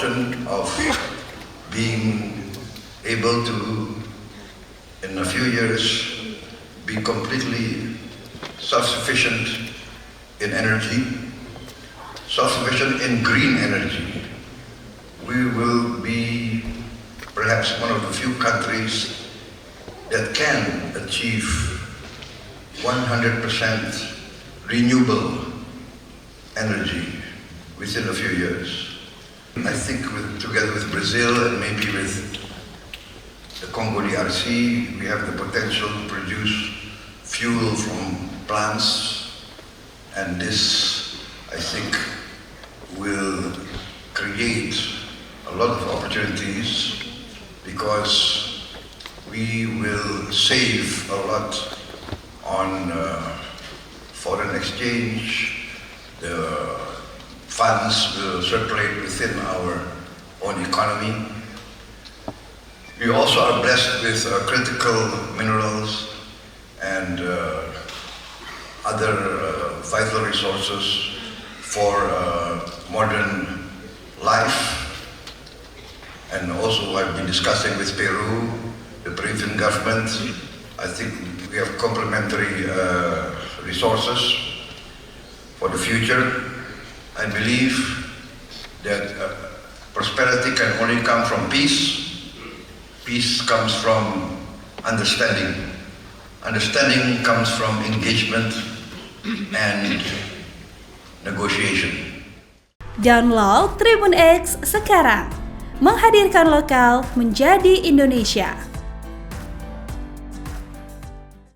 fortune of being able to, in a few years, be completely self-sufficient in energy, self-sufficient in green energy. We will be perhaps one of the few countries that can achieve 100% renewable energy within a few years. I think together with Brazil and maybe with the Congo DRC, we have the potential to produce fuel from plants, and this, I think, will create a lot of opportunities because we will save a lot on foreign exchange. The funds will circulate within our own economy. We also are blessed with critical minerals and other vital resources for modern life. And also I've been discussing with Peru, the Peruvian government. I think we have complementary resources for the future. I believe that prosperity can only come from peace. Peace comes from understanding. Understanding comes from engagement and negotiation. Download Tribun X sekarang. Menghadirkan lokal menjadi Indonesia.